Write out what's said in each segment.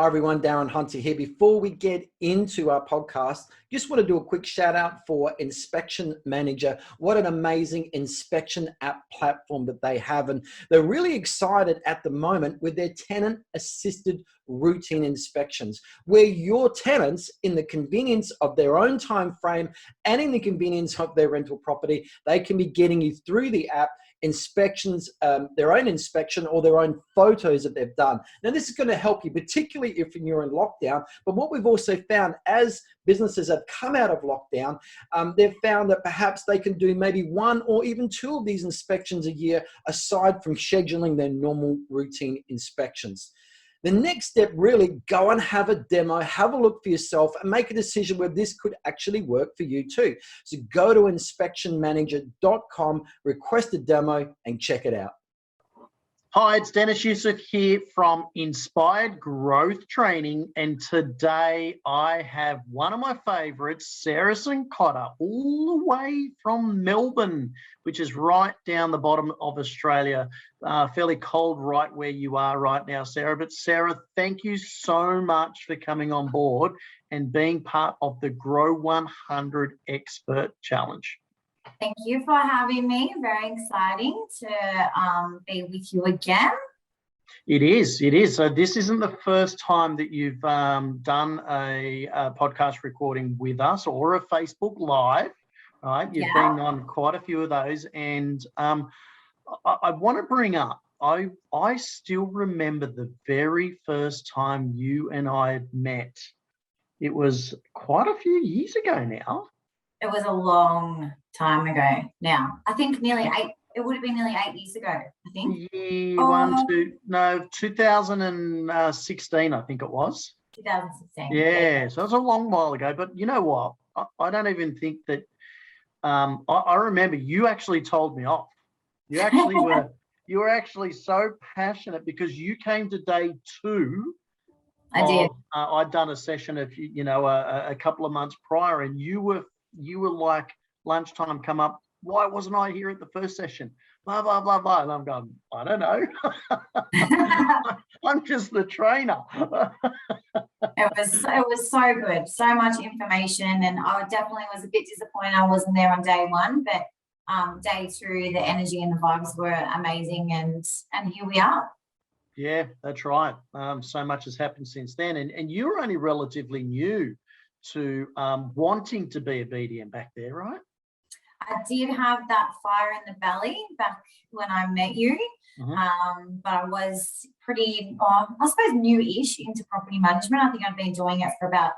Hi everyone, Darren Hunter here. Before we get into our podcast, just want to do a quick shout out for Inspection Manager. What an amazing inspection app platform that they have. And they're really excited at the moment with their tenant assisted routine inspections, where your tenants, in the convenience of their own time frame and in the convenience of their rental property, they can be getting you through the app inspections, their own inspection or their own photos that they've done. Now, this is going to help you, particularly if you're in lockdown. But what we've also found as businesses have come out of lockdown, they've found that perhaps they can do maybe one or even two of these inspections a year, aside from scheduling their normal routine inspections. The next step, really go and have a demo, have a look for yourself and make a decision where this could actually work for you too. So go to inspectionmanager.com, request a demo and check it out. Hi, it's Deniz Yusuf here from Inspired Growth Training, and today I have one of my favourites, Sarah Cincotta, all the way from Melbourne, which is right down the bottom of Australia. Fairly cold right where you are right now, Sarah. But Sarah, thank you so much for coming on board and being part of the Grow 100 Expert Challenge. Thank you for having me. Very exciting to be with you again. It is. It is. So this isn't the first time that you've done a podcast recording with us or a Facebook Live, right? You've been on quite a few of those. And I want to bring up, I still remember the very first time you and I met. It was quite a few years ago now. It was a long time ago now. I think it would have been nearly 8 years ago, I think. Yeah, 2016, I think it was. 2016. Yeah, so it was a long while ago. But you know what? I don't even think that, I remember you actually told me off. You actually you were actually so passionate because you came to day 2. I did. I'd done a session of, a couple of months prior, and you were like, lunchtime come up, why wasn't I here at the first session? Blah, blah, blah, blah. And I'm going, I don't know. I'm just the trainer. It was so good. So much information. And I definitely was a bit disappointed I wasn't there on day 1. But day 2, the energy and the vibes were amazing. And here we are. Yeah, that's right. So much has happened since then. And you were only relatively new to wanting to be a BDM back there, right? I did have that fire in the belly back when I met you, but I was pretty, I suppose, new-ish into property management. I think I'd been doing it for about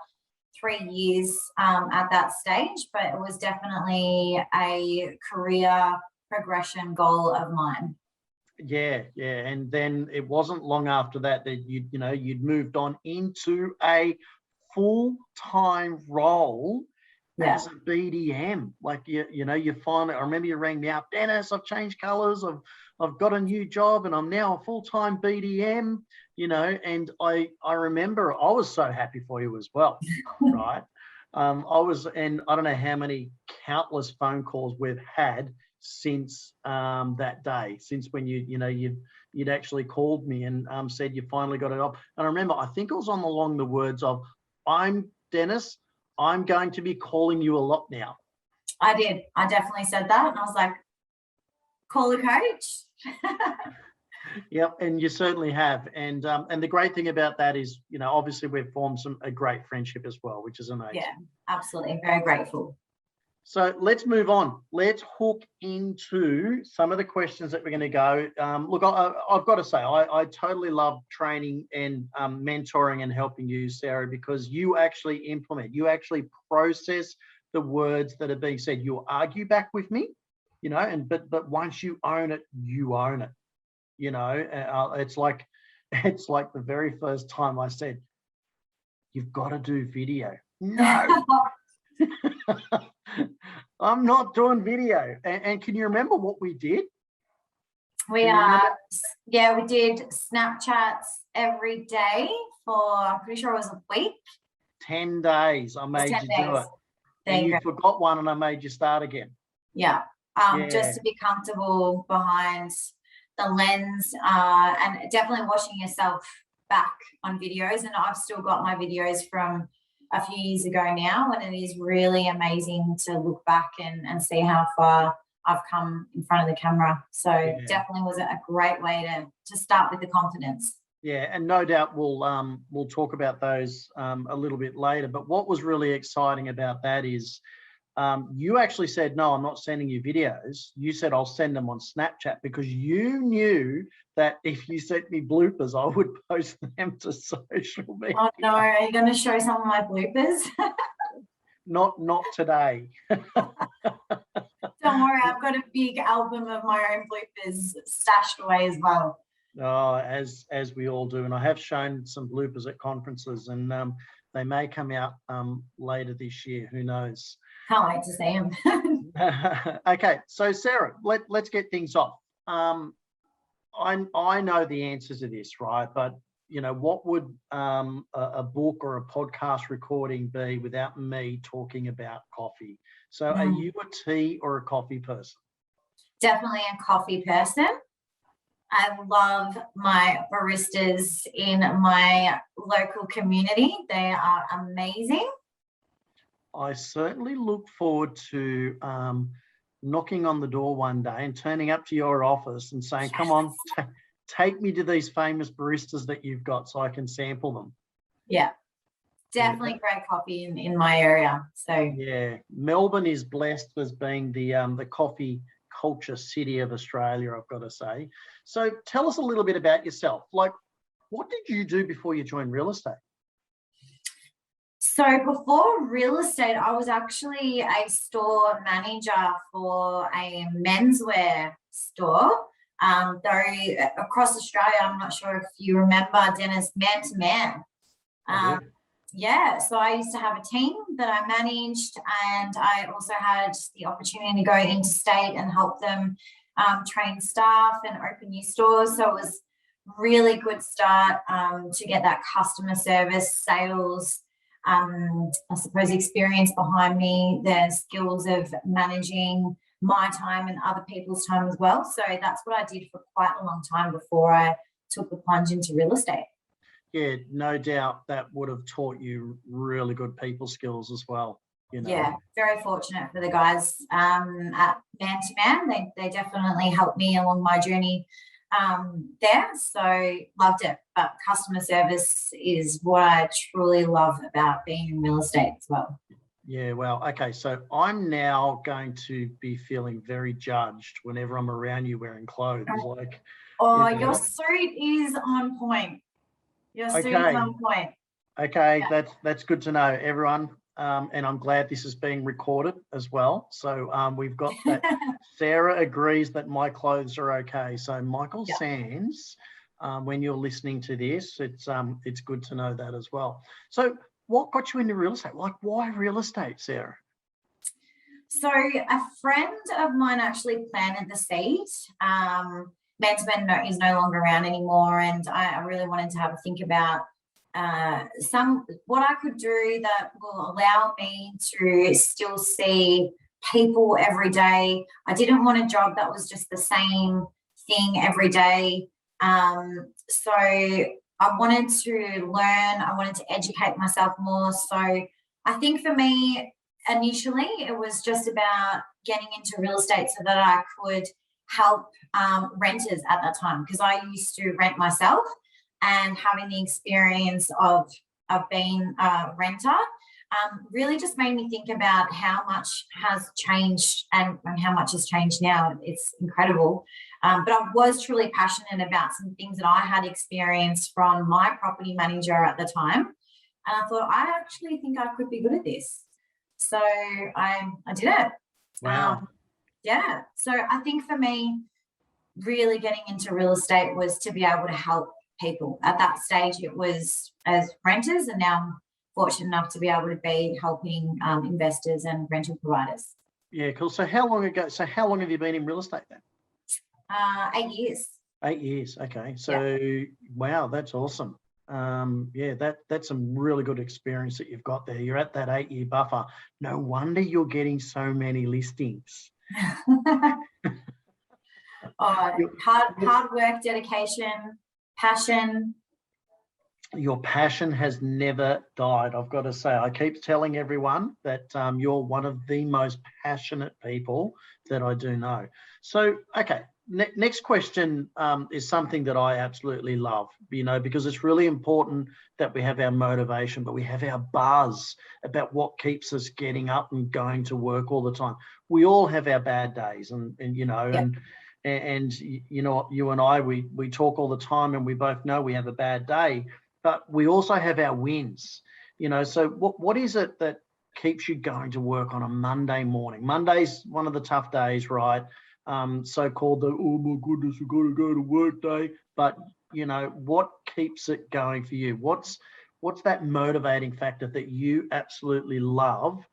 3 years at that stage, but it was definitely a career progression goal of mine. Yeah, and then it wasn't long after that you'd moved on into a full-time role as a BDM. Like you finally, I remember you rang me up, Deniz, I've changed colours, I've got a new job and I'm now a full-time BDM, and I remember I was so happy for you as well. Right. And I don't know how many countless phone calls we've had since that day, since when you'd actually called me and said you finally got it up. And I remember, I think it was along the words of, I'm Deniz, I'm going to be calling you a lot now. I did. I definitely said that. And I was like, call a coach. Yep, and you certainly have. And the great thing about that is, obviously we've formed a great friendship as well, which is amazing. Yeah, absolutely. Very grateful. So let's move on. Let's hook into some of the questions that we're going to go. Look, I've got to say, I totally love training and mentoring and helping you, Sarah, because you actually implement, you actually process the words that are being said. You argue back with me, but once you own it, you own it. It's like the very first time I said, you've got to do video. No. I'm not doing video. And can you remember what we did? We did Snapchats every day for, I'm pretty sure it was a week. 10 days I made you do it. And you forgot one and I made you start again. Yeah. Just to be comfortable behind the lens, and definitely washing yourself back on videos, and I've still got my videos from a few years ago now, and it is really amazing to look back and see how far I've come in front of the camera. So definitely was a great way to start with the confidence. Yeah, and no doubt we'll talk about those a little bit later. But what was really exciting about that is you actually said, no, I'm not sending you videos. You said, I'll send them on Snapchat, because you knew that if you sent me bloopers, I would post them to social media. Oh no, are you going to show some of my bloopers? Not today. Don't worry, I've got a big album of my own bloopers stashed away as well. Oh, as we all do. And I have shown some bloopers at conferences, and they may come out later this year. Who knows? Can't wait to see them. Okay, so Sarah, let's get things off. I know the answers to this, right? But you know, what would a book or a podcast recording be without me talking about coffee? So are you a tea or a coffee person? Definitely a coffee person. I love my baristas in my local community. They are amazing. I certainly look forward to knocking on the door one day and turning up to your office and saying, come on, take me to these famous baristas that you've got so I can sample them. Yeah, definitely great coffee in my area. So yeah, Melbourne is blessed as being the coffee culture city of Australia, I've got to say. So tell us a little bit about yourself. Like, what did you do before you joined real estate? So before real estate, I was actually a store manager for a menswear store. Though across Australia, I'm not sure if you remember Deniz Man to Man. Yeah, so I used to have a team that I managed, and I also had the opportunity to go interstate and help them train staff and open new stores. So it was really good start to get that customer service, sales, I suppose experience behind me, the skills of managing my time and other people's time as well. So that's what I did for quite a long time before I took the plunge into real estate. Yeah, no doubt that would have taught you really good people skills as well. You know. Yeah, very fortunate for the guys at Man to Man. They definitely helped me along my journey there. So loved it. But customer service is what I truly love about being in real estate as well. Yeah, well, okay. So I'm now going to be feeling very judged whenever I'm around you wearing clothes. Like, oh, your suit is on point. Your suit is on point. Okay, yeah. That's good to know, everyone. And I'm glad this is being recorded as well. So we've got that. Sarah agrees that my clothes are okay. So Michael Sands, when you're listening to this, it's good to know that as well. So what got you into real estate? Like, why real estate, Sarah? So a friend of mine actually planted the seed. Man's Man is no longer around anymore, and I really wanted to have a think about what I could do that will allow me to still see people every day. I didn't want a job that was just the same thing every day. So I wanted to learn, I wanted to educate myself more. So I think for me, initially, it was just about getting into real estate so that I could help renters at that time, because I used to rent myself, and having the experience of being a renter really just made me think about how much has changed and how much has changed now. It's incredible. But I was truly passionate about some things that I had experienced from my property manager at the time. And I thought, I actually think I could be good at this. So I did it. Wow. Yeah. So I think for me, really getting into real estate was to be able to help people. At that stage, it was as renters, and now I'm fortunate enough to be able to be helping investors and rental providers. Yeah, cool. So how long have you been in real estate then? 8 years. 8 years. Okay. So wow, that's awesome. Yeah, that's some really good experience that you've got there. You're at that 8-year buffer. No wonder you're getting so many listings. Hard work, dedication, passion. your passion has never died. I've got to say, I keep telling everyone that you're one of the most passionate people that I do know. So, okay, next question is something that I absolutely love, because it's really important that we have our motivation, but we have our buzz about what keeps us getting up and going to work all the time. We all have our bad days, and you and I, we talk all the time, and we both know we have a bad day. But we also have our wins, so what is it that keeps you going to work on a Monday morning? Monday's one of the tough days, right? So-called the, oh my goodness, we've got to go to work day. But, what keeps it going for you? What's that motivating factor that you absolutely love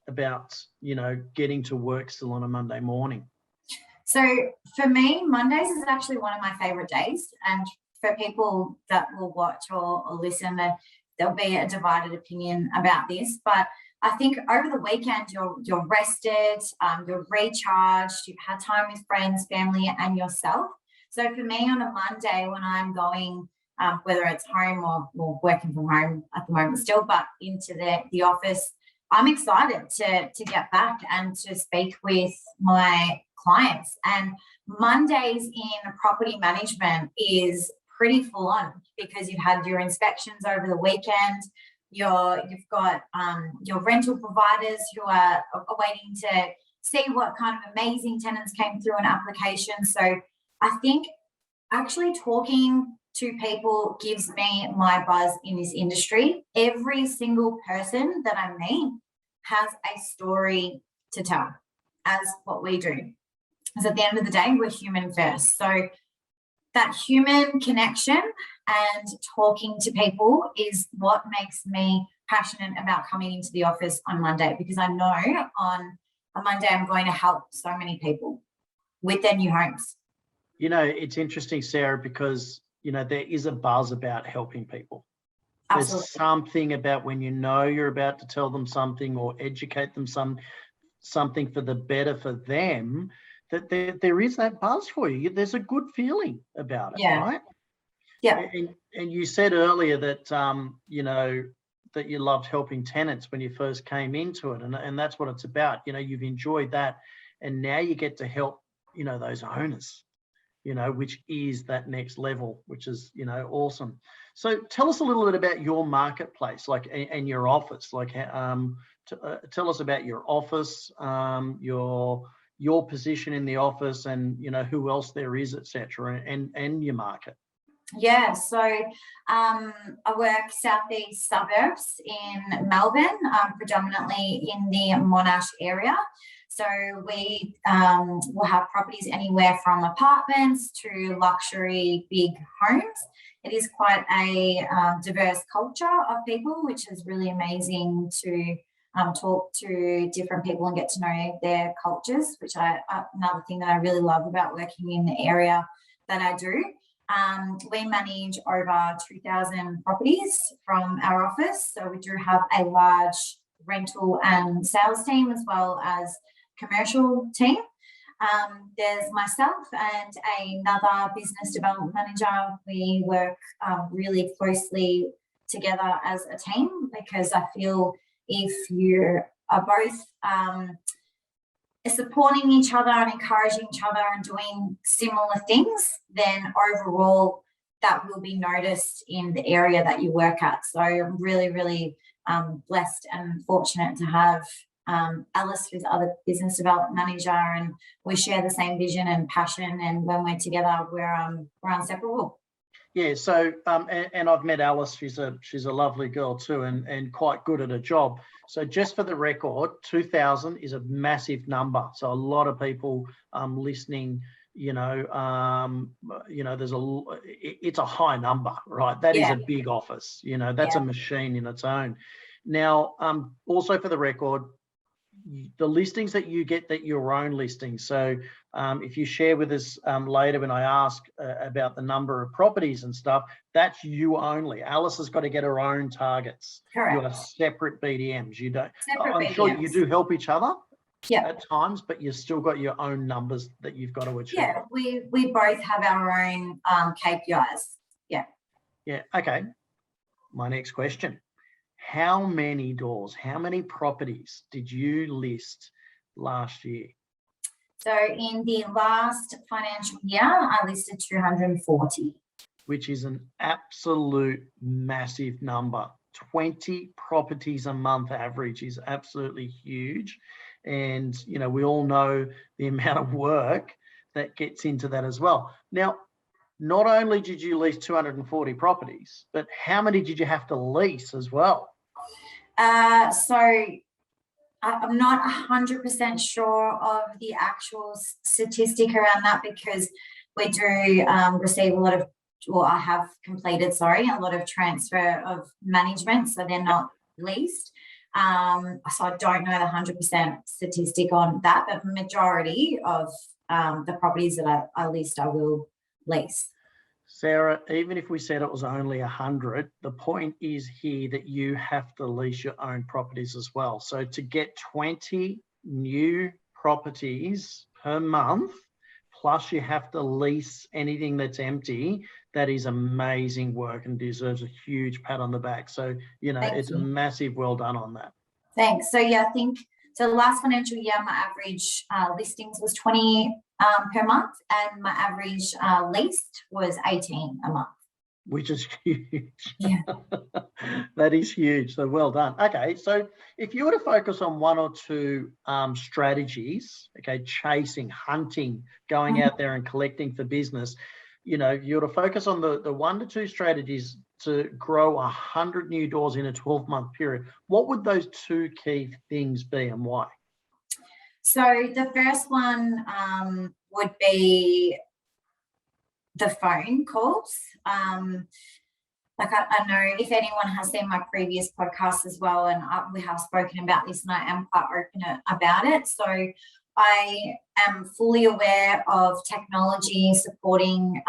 about, getting to work still on a Monday morning? So for me, Mondays is actually one of my favorite days. And for people that will watch or listen, there'll be a divided opinion about this. But I think over the weekend, you're rested, you're recharged, you've had time with friends, family, and yourself. So for me, on a Monday, when I'm going, whether it's home or working from home at the moment still, but into the office, I'm excited to get back and to speak with my clients. And Mondays in property management is pretty full on because you've had your inspections over the weekend. You've got your rental providers who are waiting to see what kind of amazing tenants came through an application. So I think actually talking to people gives me my buzz in this industry. Every single person that I meet has a story to tell, as what we do. Because at the end of the day, we're human first. So that human connection and talking to people is what makes me passionate about coming into the office on Monday, because I know on a Monday I'm going to help so many people with their new homes. It's interesting, Sarah, because, there is a buzz about helping people. Absolutely. There's something about when you're about to tell them something or educate them something for the better for them, that there is that buzz for you. There's a good feeling about it, right? Yeah. And you said earlier that, that you loved helping tenants when you first came into it. And that's what it's about. You've enjoyed that. And now you get to help, those owners, which is that next level, which is, awesome. So tell us a little bit about your marketplace, and your office. Tell us about your office, your position in the office, and who else there is, etc., and your market. Yeah, so I work southeast suburbs in Melbourne, predominantly in the Monash area. So we will have properties anywhere from apartments to luxury big homes. It is quite a diverse culture of people, which is really amazing to talk to different people and get to know their cultures, which another thing that I really love about working in the area that I do. We manage over 2,000 properties from our office. So we do have a large rental and sales team as well as commercial team. There's myself and another business development manager. We work really closely together as a team, because I feel if you are both supporting each other and encouraging each other and doing similar things, then overall that will be noticed in the area that you work at. So I'm really, really blessed and fortunate to have Alice, who's the other business development manager, and we share the same vision and passion, and when we're together, we're inseparable. Yeah, so and I've met Alice. She's a lovely girl too, and quite good at her job. So just for the record, 2,000 is a massive number. So a lot of people listening, there's it's a high number, right? That is a big office. That's a machine in its own. Now, also for the record, the listings that you get, that your own listings. So if you share with us later when I ask about the number of properties and stuff, that's you only. Alice has got to get her own targets. Correct. You are separate BDMs. You don't. I'm BDMs. sure you do help each other at times, but you've still got your own numbers that you've got to achieve. Yeah, we both have our own KPIs. Yeah. Yeah. Okay. my next question. How many doors, how many properties did you list last year? So in the last financial year, I listed 240. Which is an absolute massive number. 20 properties a month average is absolutely huge. And, you know, we all know the amount of work that gets into that as well. Now, not only did you lease 240 properties, but how many did you have to lease as well? So I'm not 100% sure of the actual statistic around that, because we do receive a lot of, or I have completed, a lot of transfer of management, so they're not leased. So I don't know the 100% statistic on that, but majority of the properties that I list, I will lease. Sarah, even if we said it was only 100, the point is here that you have to lease your own properties as well. So to get 20 new properties per month, plus you have to lease anything that's empty, that is amazing work and deserves a huge pat on the back. So, you know, it's a massive well done on that. Thanks. So yeah, I think, so last financial year, my average listings was 20 per month, and my average leased was 18 a month. Which is huge. Yeah. That is huge. So well done. Okay, so if you were to focus on one or two strategies, okay, chasing, hunting, going out there and collecting for business, you know, you were to focus on the 1 to 2 strategies to grow 100 new doors in a 12-month period, what would those 2 key things be and why? So the first one would be the phone calls. Like I know if anyone has seen my previous podcast as well, and we have spoken about this, and I am quite open about it. So I am fully aware of technology supporting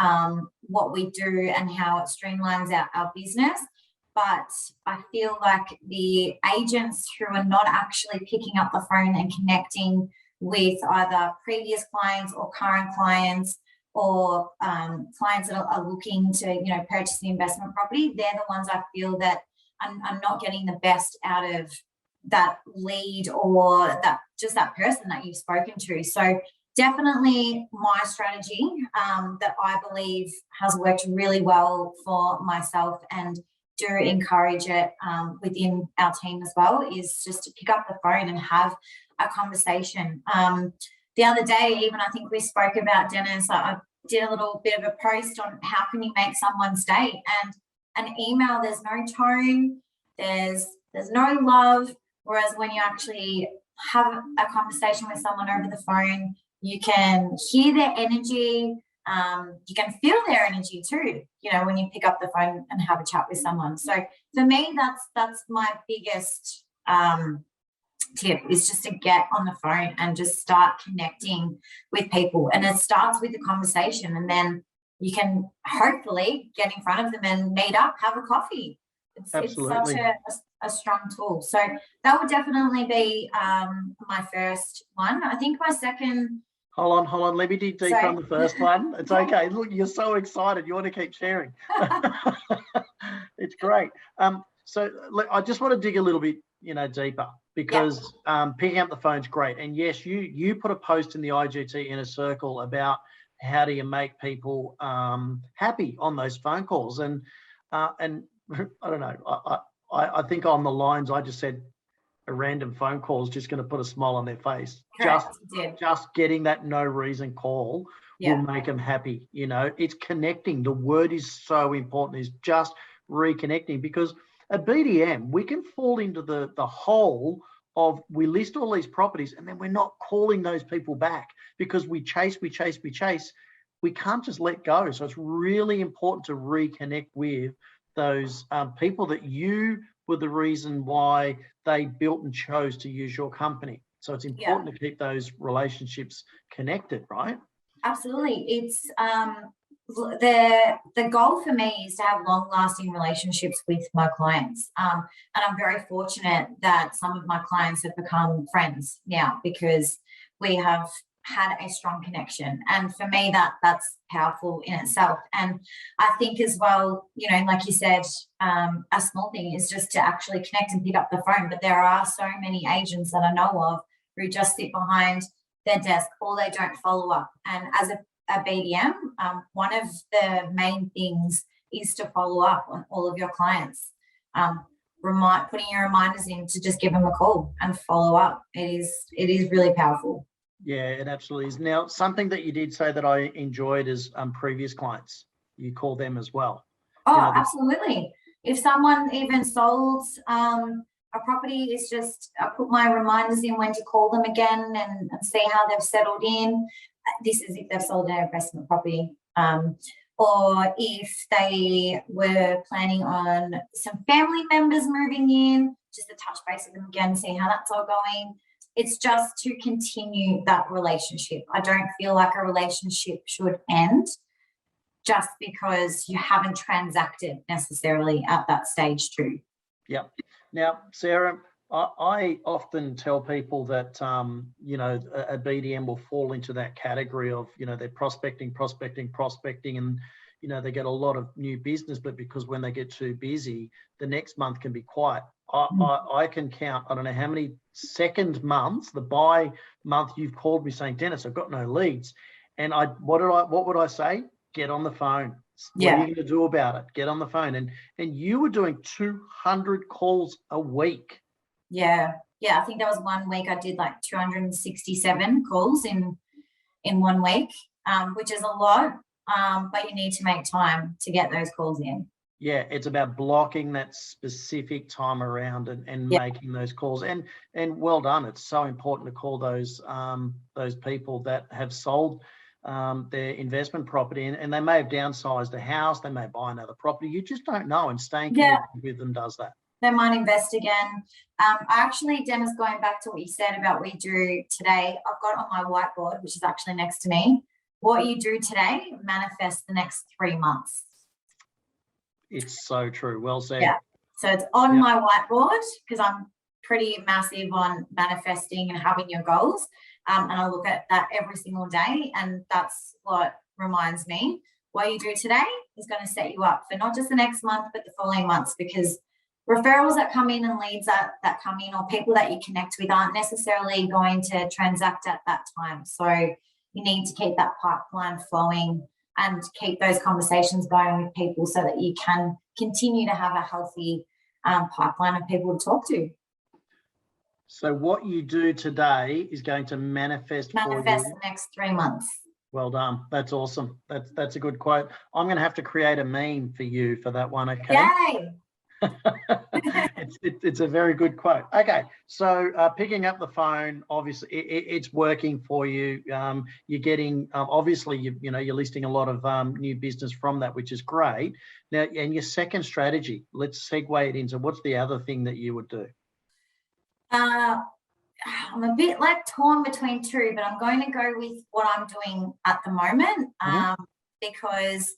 what we do and how it streamlines our business. But I feel like the agents who are not actually picking up the phone and connecting with either previous clients or current clients, or clients that are looking to, you know, purchase the investment property, they're the ones I feel that I'm not getting the best out of that lead, or that person that you've spoken to. So definitely my strategy that I believe has worked really well for myself, and do encourage it within our team as well, is just to pick up the phone and have a conversation. The other day, even I think we spoke about Deniz. I did a little bit of a post on how can you make someone's day, and an email, there's no tone, there's no love. Whereas when you actually have a conversation with someone over the phone, you can hear their energy, you can feel their energy too, you know, when you pick up the phone and have a chat with someone. So for me, that's my biggest tip, is just to get on the phone and just start connecting with people. And it starts with the conversation, and then you can hopefully get in front of them and meet up, have a coffee. It's such a strong tool. So that would definitely be my first one. I think my second... Hold on. Let me dig deeper on the first one. It's okay. Look, you're so excited. You want to keep sharing. It's great. So I just want to dig a little bit, you know, deeper, because picking up the phone's great. And yes, you put a post in the IGT Inner Circle about how do you make people happy on those phone calls. And I don't know, I think on the lines I just said, a random phone call is just going to put a smile on their face. Correct. Just getting that no reason call will make them happy. You know, it's connecting. The word is so important, is just reconnecting, because at BDM, we can fall into the hole of, we list all these properties and then we're not calling those people back because we chase. We can't just let go. So it's really important to reconnect with those people that you were the reason why they built and chose to use your company. So it's important to keep those relationships connected, right? Absolutely. It's the goal for me is to have long-lasting relationships with my clients, and I'm very fortunate that some of my clients have become friends now, because we have had a strong connection. And for me, that's powerful in itself. And I think as well, you know, like you said, a small thing is just to actually connect and pick up the phone. But there are so many agents that I know of who just sit behind their desk or they don't follow up. And as a BDM, one of the main things is to follow up on all of your clients. Putting your reminders in to just give them a call and follow up. It is really powerful. Yeah, it absolutely is. Now, something that you did say that I enjoyed is previous clients. You call them as well. Oh, you know, absolutely. If someone even sold a property, is just I put my reminders in when to call them again and see how they've settled in. This is if they've sold an investment property. Or if they were planning on some family members moving in, just to touch base with them again, see how that's all going. It's just to continue that relationship. I don't feel like a relationship should end just because you haven't transacted necessarily at that stage too. Yeah. Now, Sarah, I often tell people that, you know, a BDM will fall into that category of, you know, they're prospecting, and, you know, they get a lot of new business, but because when they get too busy, the next month can be quiet. I can count, I don't know how many second months, the buy month you've called me saying, Deniz, I've got no leads. And what would I say? Get on the phone. What are you going to do about it? Get on the phone. And you were doing 200 calls a week. Yeah. I think that was 1 week I did like 267 calls in 1 week, which is a lot, but you need to make time to get those calls in. Yeah, it's about blocking that specific time around and making those calls. And well done. It's so important to call those people that have sold their investment property and they may have downsized a house, they may buy another property. You just don't know, and staying connected with them does that. They might invest again. Actually, Deniz, going back to what you said about what you do today, I've got on my whiteboard, which is actually next to me, what you do today manifests the next 3 months. It's so true. Well said. Yeah. So it's on my whiteboard because I'm pretty massive on manifesting and having your goals. And I look at that every single day. And that's what reminds me what you do today is going to set you up for not just the next month, but the following months, because referrals that come in and leads that come in or people that you connect with aren't necessarily going to transact at that time. So you need to keep that pipeline flowing and keep those conversations going with people so that you can continue to have a healthy pipeline of people to talk to. So what you do today is going to manifest for you the next 3 months. Well done. That's awesome. That's a good quote. I'm going to have to create a meme for you for that one. Okay. Yay! It's a very good quote. Okay, so picking up the phone, obviously it's working for you. You're getting obviously you're listing a lot of new business from that, which is great. Now, and your second strategy, let's segue it into what's the other thing that you would do? I'm a bit like torn between two, but I'm going to go with what I'm doing at the moment because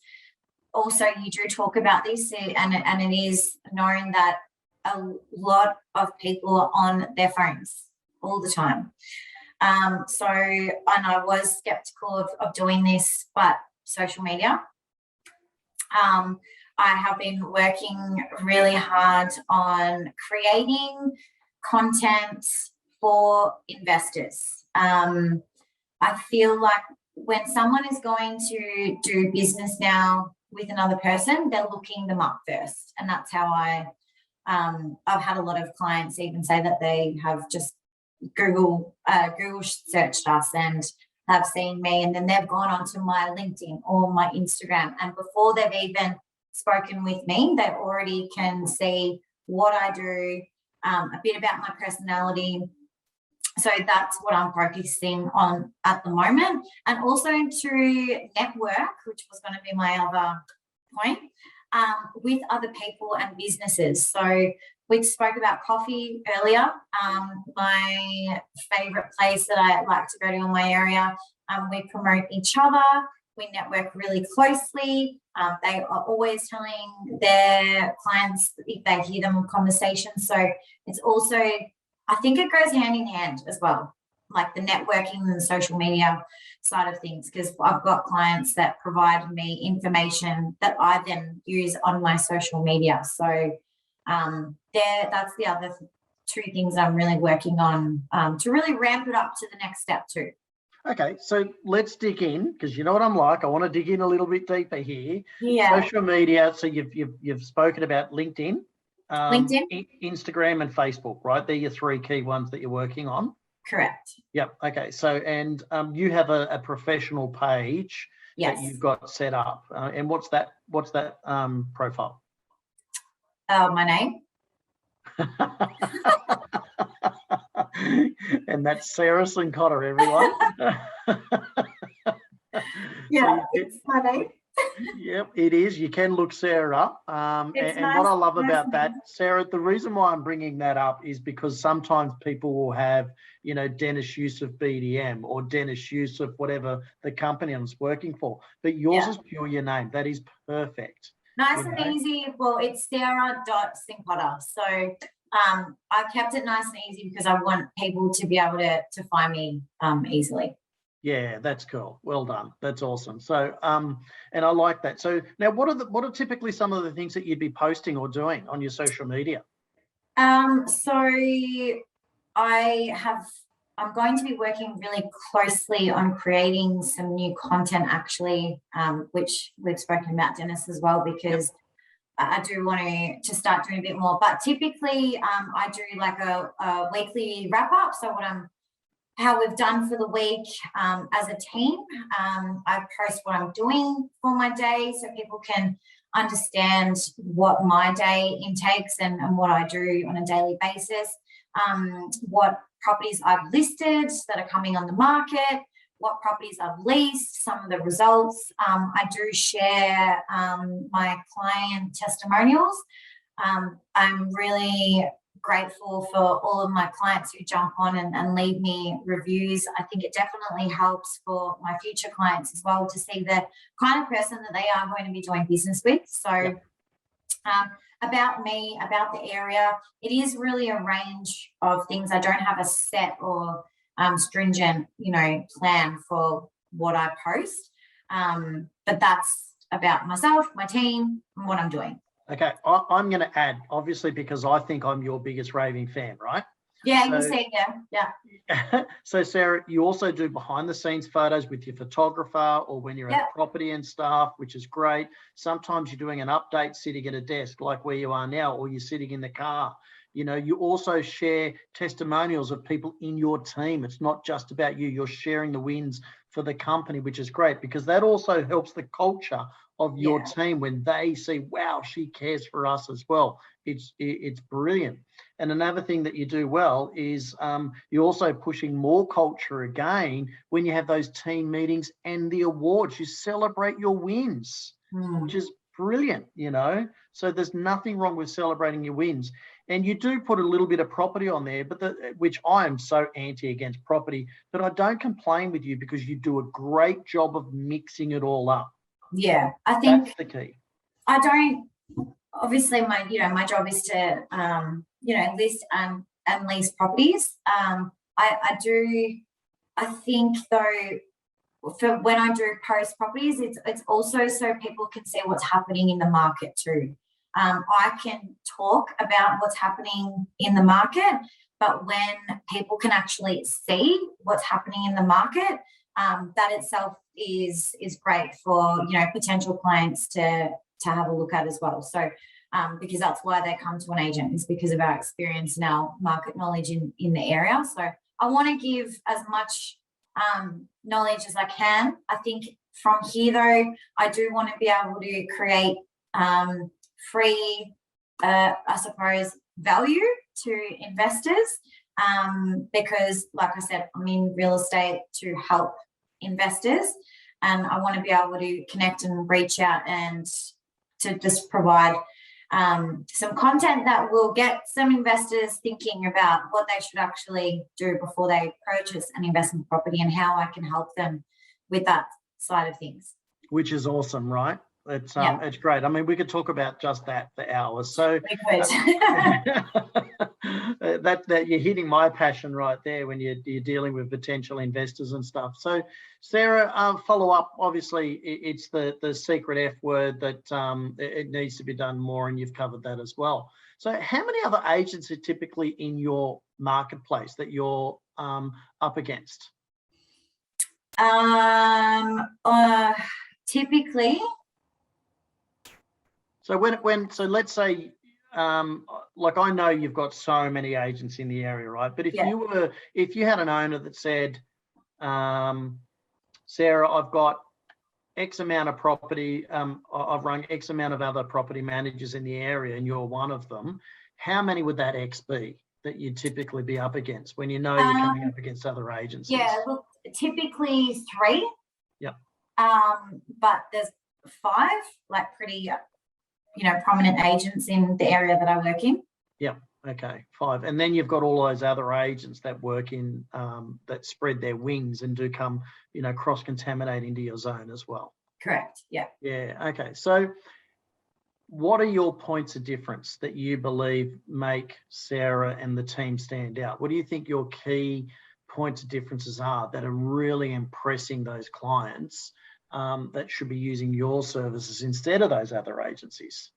also you do talk about this and it is known that a lot of people are on their phones all the time. And I was skeptical of doing this, but social media. I have been working really hard on creating content for investors. I feel like when someone is going to do business now with another person, they're looking them up first. And that's how I've had a lot of clients even say that they have just Google searched us and have seen me, and then they've gone onto my LinkedIn or my Instagram, and before they've even spoken with me, they already can see what I do, a bit about my personality. So that's what I'm focusing on at the moment, and also to network, which was going to be my other point, with other people and businesses. So we spoke about coffee earlier. My favourite place that I like to go to in my area, we promote each other. We network really closely. They are always telling their clients if they hear them in conversation. So it's also, I think it goes hand in hand as well. like the networking and the social media side of things, because I've got clients that provide me information that I then use on my social media. So that's the other two things I'm really working on to really ramp it up to the next step too. Okay, so let's dig in, because you know what I'm like. I want to dig in a little bit deeper here. Yeah. Social media. So you've spoken about LinkedIn, Instagram, and Facebook, right? They're your three key ones that you're working on. Correct. Yep. Okay. So and you have a professional page that you've got set up, and what's that profile? My name. And that's Sarah Cincotta, everyone. Yeah, so it's my name. Yep, it is. You can look Sarah up. And nice, what I love about nice. that, Sarah, the reason why I'm bringing that up is because sometimes people will have, you know, Deniz Yusuf BDM or Deniz Yusuf, whatever the company I'm working for. But yours is pure your name. That is perfect. Nice and easy. Well, it's Sarah.Cincotta. So I kept it nice and easy because I want people to be able to find me easily. Yeah, that's cool. Well done. That's awesome. So, and I like that. So now, what are typically some of the things that you'd be posting or doing on your social media? So I'm going to be working really closely on creating some new content, actually, which we've spoken about, Deniz, as well, because I do want to start doing a bit more. But typically, I do like a weekly wrap up. So how we've done for the week as a team. I post what I'm doing for my day so people can understand what my day intakes and what I do on a daily basis, what properties I've listed that are coming on the market, what properties I've leased, some of the results. I do share my client testimonials. I'm really grateful for all of my clients who jump on and leave me reviews. I think it definitely helps for my future clients as well to see the kind of person that they are going to be doing business with. So about me, about the area, it is really a range of things. I don't have a set or stringent, plan for what I post. But that's about myself, my team, and what I'm doing. Okay, I'm going to add, obviously, because I think I'm your biggest raving fan, right? Yeah, you see, yeah. So, Sarah, you also do behind-the-scenes photos with your photographer or when you're at a property and stuff, which is great. Sometimes you're doing an update sitting at a desk like where you are now, or you're sitting in the car. You also share testimonials of people in your team. It's not just about you. You're sharing the wins for the company, which is great because that also helps the culture of your team when they see, wow, she cares for us as well. It's brilliant. And another thing that you do well is you're also pushing more culture again when you have those team meetings and the awards. You celebrate your wins, which is brilliant, So there's nothing wrong with celebrating your wins. And you do put a little bit of property on there, but which I am so anti against property, but I don't complain with you because you do a great job of mixing it all up. Yeah, I think that's the key. I don't. Obviously, my job is to list and lease properties. I do. I think though, for when I do post properties, it's also so people can see what's happening in the market too. I can talk about what's happening in the market, but when people can actually see what's happening in the market, that itself is great for potential clients to have a look at as well. So because that's why they come to an agent, is because of our experience and our market knowledge in the area. So I want to give as much knowledge as I can. I think from here though, I do want to be able to create free I suppose value to investors, because like I said, I'm in real estate to help investors, and I want to be able to connect and reach out and to just provide some content that will get some investors thinking about what they should actually do before they purchase an investment property and how I can help them with that side of things. Which is awesome, right? It's great. I mean, we could talk about just that for hours. So We could. that you're hitting my passion right there when you're dealing with potential investors and stuff. So, Sarah, follow up. Obviously, it's the secret F word that it needs to be done more, and you've covered that as well. So, how many other agents are typically in your marketplace that you're up against? Typically. So so let's say, like, I know you've got so many agents in the area, right? But if you had an owner that said, Sarah, I've got X amount of property, I've run X amount of other property managers in the area, and you're one of them, how many would that X be that you'd typically be up against when you know you're coming up against other agencies? Yeah, look, typically 3. Yep. But there's 5, like, pretty, prominent agents in the area that I work in. Yep. Okay, 5. And then you've got all those other agents that work in, that spread their wings and do come, cross-contaminate into your zone as well. Correct. Yeah. Yeah. Okay. So what are your points of difference that you believe make Sarah and the team stand out? What do you think your key points of differences are that are really impressing those clients that should be using your services instead of those other agencies?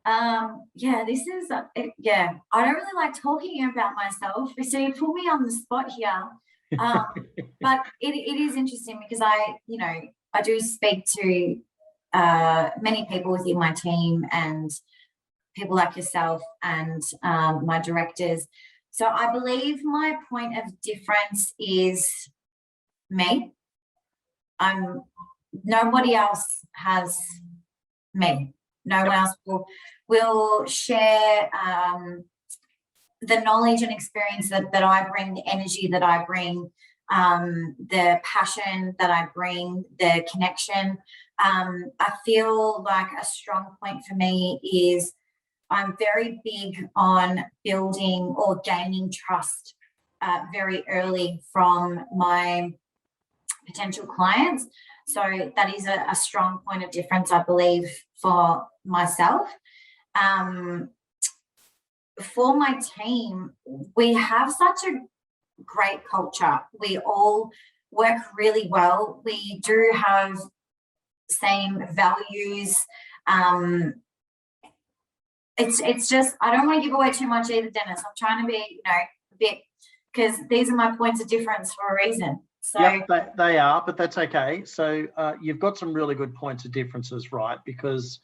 This is, I don't really like talking about myself. So you put me on the spot here. But it is interesting because I do speak to many people within my team and people like yourself and my directors. So I believe my point of difference is me. Nobody else has me. No one else will share the knowledge and experience that I bring, the energy that I bring, the passion that I bring, the connection. I feel like a strong point for me is I'm very big on building or gaining trust very early from my potential clients. So that is a strong point of difference, I believe, for myself. For my team, we have such a great culture. We all work really well. We do have same values. It's just, I don't want to give away too much either, Deniz. I'm trying to be, a bit, because these are my points of difference for a reason. So yep, they are, but that's okay. So you've got some really good points of differences, right? Because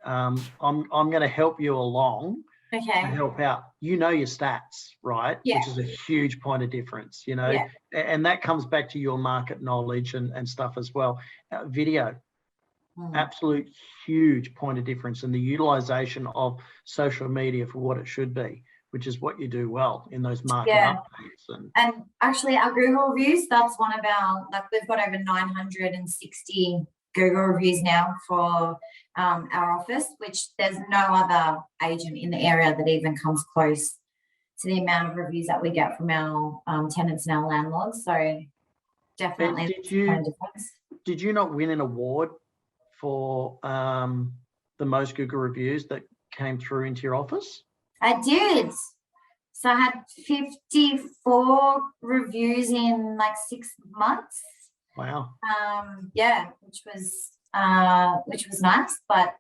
I'm going to help you along. Okay. To help out. You know your stats, right? Yeah. Which is a huge point of difference, Yeah. And that comes back to your market knowledge and stuff as well. Video, absolute huge point of difference in the utilization of social media for what it should be, which is what you do well in those market updates. And actually our Google reviews, that's one of our, like, we've got over 960 Google reviews now for our office, which there's no other agent in the area that even comes close to the amount of reviews that we get from our tenants and our landlords. So definitely did you not win an award for the most Google reviews that came through into your office? I did. So I had 54 reviews in like 6 months. Wow. Which was nice, but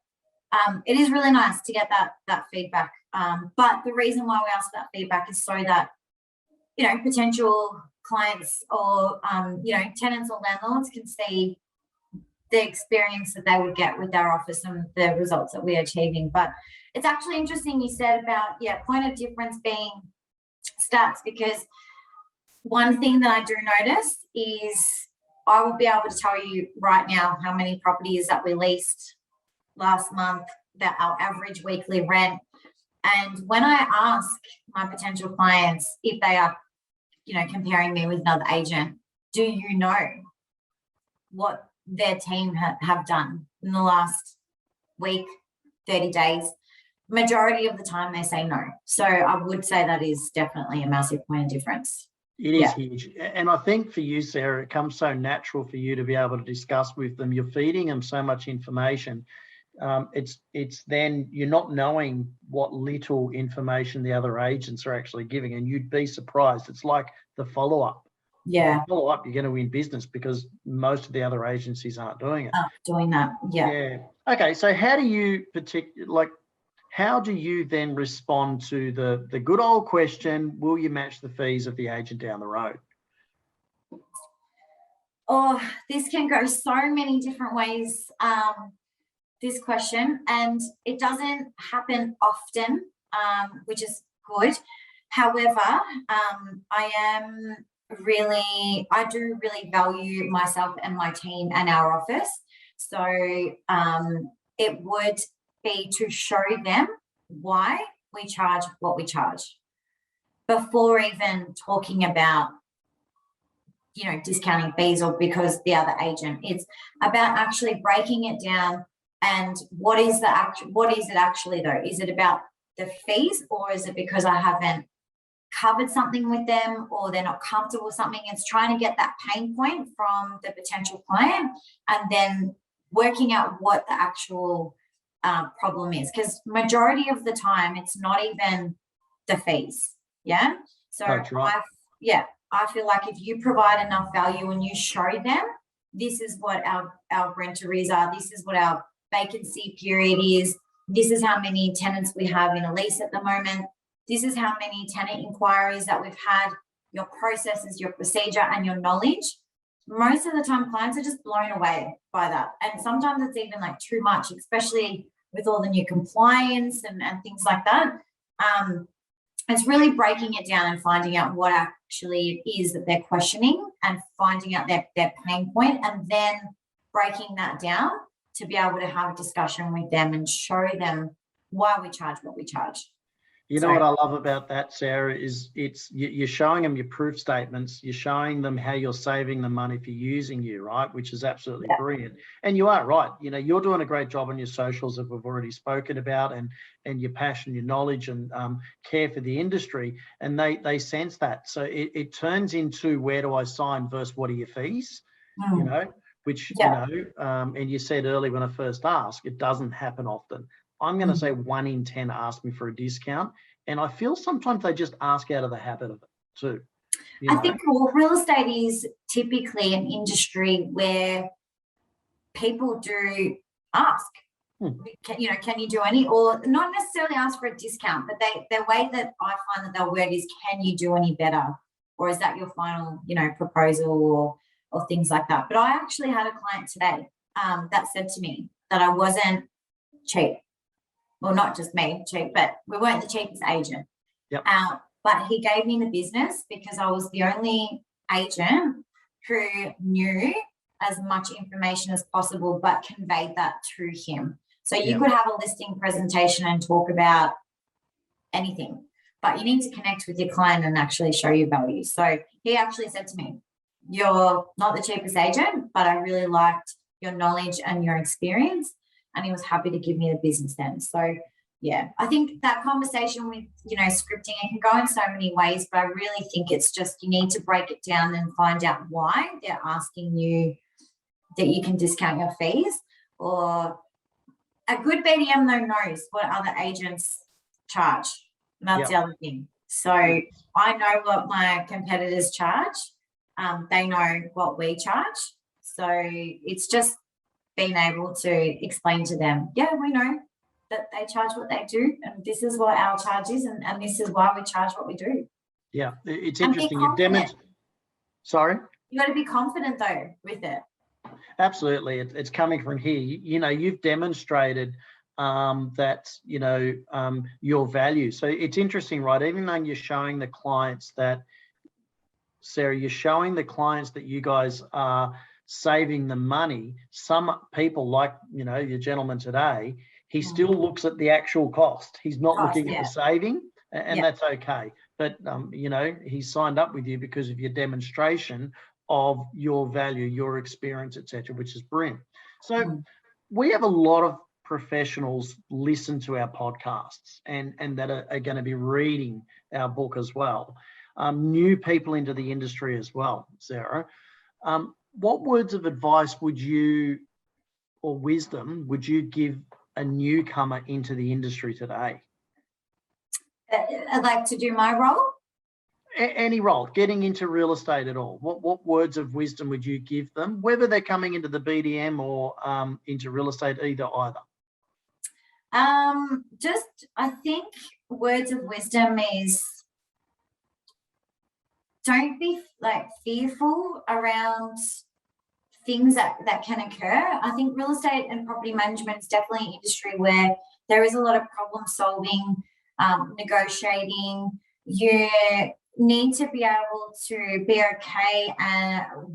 it is really nice to get that feedback. But the reason why we ask that feedback is so that potential clients or tenants or landlords can see the experience that they would get with our office and the results that we're achieving. But it's actually interesting you said about point of difference being stats, because one thing that I do notice is I will be able to tell you right now how many properties that we leased last month, that our average weekly rent. And when I ask my potential clients if they are, comparing me with another agent, do you know what their team have done in the last week, 30 days? Majority of the time they say no. So I would say that is definitely a massive point of difference. It is huge. And I think for you, Sarah, it comes so natural for you to be able to discuss with them. You're feeding them so much information. It's then you're not knowing what little information the other agents are actually giving, and you'd be surprised. It's like the follow-up. Yeah. Follow up, you're going to win business because most of the other agencies aren't doing it. Doing that. Yeah. Yeah. Okay. So how do you how do you then respond to the good old question, will you match the fees of the agent down the road? Oh, this can go so many different ways, this question, and it doesn't happen often, which is good. However, I do really value myself and my team and our office. So it would be to show them why we charge what we charge before even talking about, discounting fees or because the other agent. It's about actually breaking it down and what is it actually though? Is it about the fees, or is it because I haven't covered something with them or they're not comfortable with something? It's trying to get that pain point from the potential client and then working out what the actual problem is, because majority of the time it's not even the fees. Yeah. So That's right. I feel like if you provide enough value and you show them this is what our rent arrears are, this is what our vacancy period is, this is how many tenants we have in a lease at the moment, this is how many tenant inquiries that we've had, your processes, your procedure, and your knowledge. Most of the time clients are just blown away by that. And sometimes it's even like too much, especially with all the new compliance and things like that. It's really breaking it down and finding out what actually it is that they're questioning and finding out their pain point, and then breaking that down to be able to have a discussion with them and show them why we charge what we charge. You know what I love about that, Sarah, is you're showing them your proof statements, you're showing them how you're saving the money for using you, right? Which is absolutely brilliant. And you are right. You're doing a great job on your socials that we've already spoken about, and your passion, your knowledge, and care for the industry. And they sense that. So it turns into, where do I sign versus what are your fees? Which, and you said earlier when I first asked, it doesn't happen often. I'm going to say 1 in 10 ask me for a discount. And I feel sometimes they just ask out of the habit of it too. I think real estate is typically an industry where people do ask, can you do any, or not necessarily ask for a discount, but the way that I find that they'll word is, can you do any better? Or is that your final, proposal or things like that? But I actually had a client today that said to me that I wasn't cheap. Well, not just me, cheap, but we weren't the cheapest agent. Yep. But he gave me the business because I was the only agent who knew as much information as possible, but conveyed that to him. So you could have a listing presentation and talk about anything, but you need to connect with your client and actually show your value. So he actually said to me, you're not the cheapest agent, but I really liked your knowledge and your experience. And he was happy to give me the business then. So, yeah, I think that conversation with, scripting, it can go in so many ways, but I really think it's just you need to break it down and find out why they're asking you that you can discount your fees. Or a good BDM, though, knows what other agents charge. And that's the other thing. So I know what my competitors charge. They know what we charge. So it's just being able to explain to them, we know that they charge what they do, and this is what our charge is, and this is why we charge what we do. Yeah, it's interesting. You've demonstrated. Sorry? You got to be confident though with it. Absolutely, it's coming from here. You've demonstrated that your value. So it's interesting, right? Even though you're showing the clients that, Sarah, you're showing the clients that you guys are saving the money. Some people, like your gentleman today, he still looks at the actual cost. He's not looking at the saving, and that's okay. But he signed up with you because of your demonstration of your value, your experience, etc., which is brilliant. So we have a lot of professionals listen to our podcasts and that are going to be reading our book as well. new people into the industry as well, Sarah. What words of advice would you, or wisdom, would you give a newcomer into the industry today? I'd like to do my role. Any role, getting into real estate at all. What words of wisdom would you give them, whether they're coming into the BDM or into real estate, either? I think words of wisdom is, don't be like fearful around things that can occur. I think real estate and property management is definitely an industry where there is a lot of problem solving, negotiating. You need to be able to be okay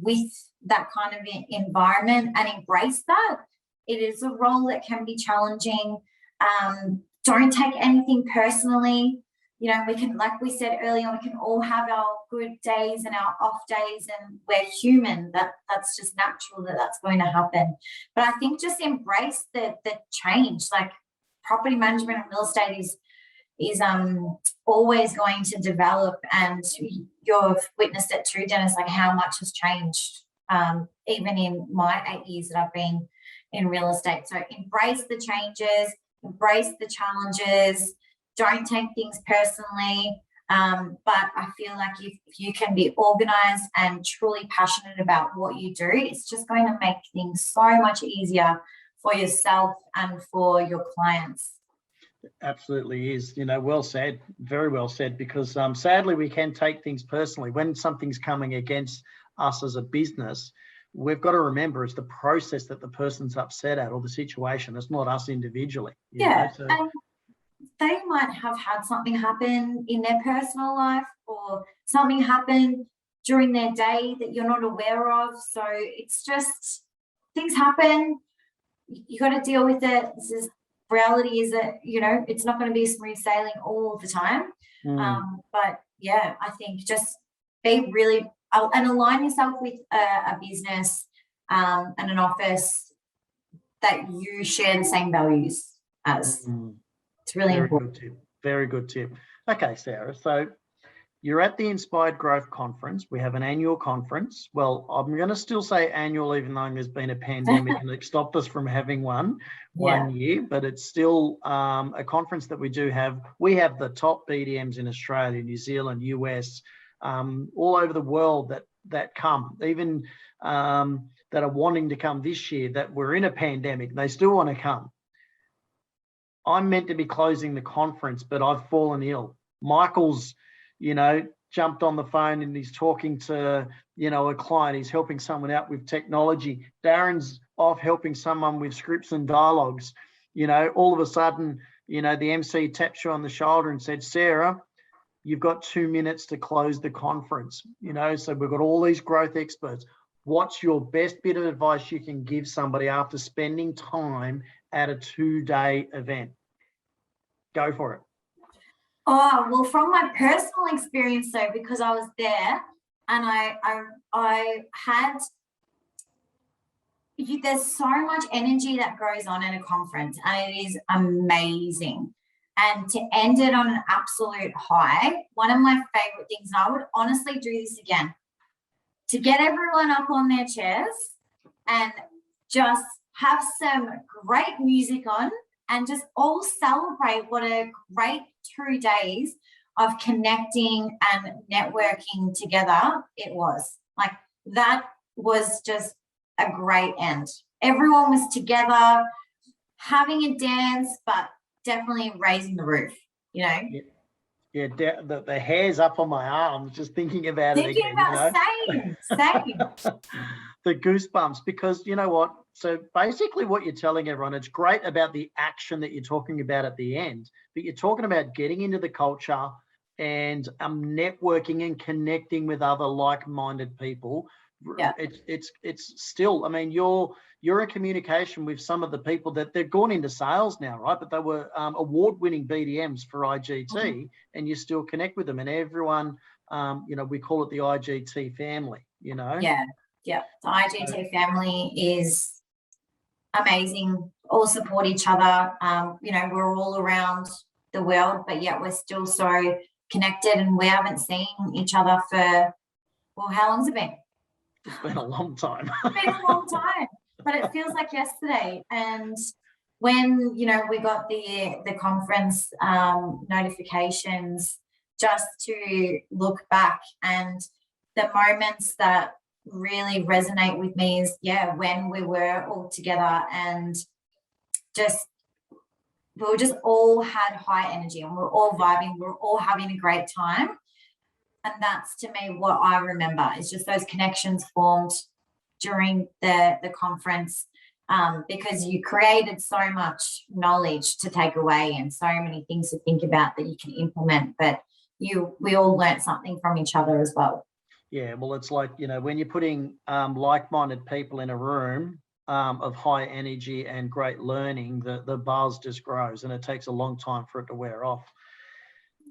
with that kind of environment and embrace that. It is a role that can be challenging. Don't take anything personally. You know, we can, like we said earlier, we can all have our good days and our off days, and we're human. That's just natural that's going to happen. But I think just embrace the change. Like, property management and real estate is always going to develop, and you've witnessed it too, Deniz, like how much has changed, even in my 8 years that I've been in real estate. So embrace the changes, embrace the challenges, don't take things personally. But I feel like if you can be organized and truly passionate about what you do, it's just going to make things so much easier for yourself and for your clients. Absolutely is. You know, well said, very well said, because sadly we can take things personally when something's coming against us as a business. We've got to remember it's the process that the person's upset at, or the situation. It's not us individually. Yeah, so, and they might have had something happen in their personal life, or something happen during their day that you're not aware of. So it's just, things happen. You got to deal with it. This is reality. Is that, you know, it's not going to be smooth sailing all the time. But yeah, I think just be really and align yourself with a business and an office that you share the same values as. It's really important. Good tip. Very good tip. Okay, Sarah. So you're at the Inspired Growth Conference. We have an annual conference. Well, I'm going to still say annual, even though there's been a pandemic and it stopped us from having one year, but it's still a conference that we do have. We have the top BDMs in Australia, New Zealand, US, all over the world that come, even that are wanting to come this year, that we're in a pandemic. They still want to come. I'm meant to be closing the conference, but I've fallen ill. Michael's, jumped on the phone and he's talking to, a client. He's helping someone out with technology. Darren's off helping someone with scripts and dialogues. All of a sudden, the MC taps you on the shoulder and said, Sarah, you've got 2 minutes to close the conference. So we've got all these growth experts. What's your best bit of advice you can give somebody after spending time at a 2-day event? Go for it. Oh, well, from my personal experience though, because I was there and I had, there's so much energy that goes on at a conference, and it is amazing. And to end it on an absolute high, one of my favorite things, and I would honestly do this again, to get everyone up on their chairs and just have some great music on and just all celebrate what a great 2 days of connecting and networking together it was. Like, that was just a great end. Everyone was together, having a dance, but definitely raising the roof, Yeah, the hair's up on my arms just thinking about it again. Same. The goosebumps, because you know what? So basically what you're telling everyone, it's great about the action that you're talking about at the end, but you're talking about getting into the culture and networking and connecting with other like-minded people. Yeah. It's still, you're in communication with some of the people that they've gone into sales now, right? But they were award-winning BDMs for IGT, and you still connect with them. And everyone, we call it the IGT family, Yeah. The IGT family is amazing. All support each other. We're all around the world, but yet we're still so connected, and we haven't seen each other for, well, how long's it been? It's been a long time. It's been a long time, but it feels like yesterday. And when, you know, we got the conference notifications, just to look back, and the moments that really resonate with me is, yeah, when we were all together and we were just all had high energy, and we were all vibing, we were all having a great time. And that's, to me, what I remember, is just those connections formed during the conference, because you created so much knowledge to take away and so many things to think about that you can implement, but we all learned something from each other as well. Yeah, well, it's like, you know, when you're putting like-minded people in a room of high energy and great learning, the buzz just grows, and it takes a long time for it to wear off.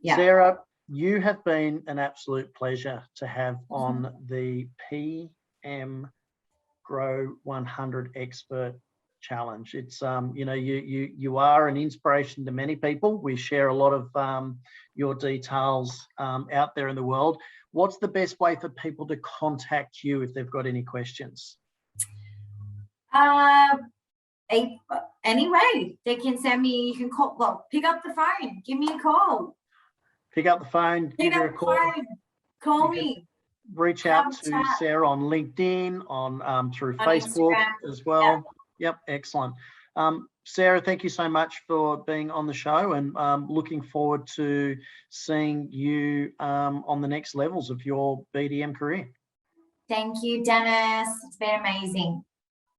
Yeah. Sarah, you have been an absolute pleasure to have on the PM Grow 100 Expert Challenge. It's you know, you are an inspiration to many people. We share a lot of your details out there in the world. What's the best way for people to contact you if they've got any questions? Anyway, they can send me, you can call, well, pick up the phone, give me a call. Pick up the phone, give her a call. Call me. Reach out to Sarah on LinkedIn, on through Facebook Instagram as well. Yep, excellent. Sarah, thank you so much for being on the show, and looking forward to seeing you on the next levels of your BDM career. Thank you, Deniz. It's been amazing.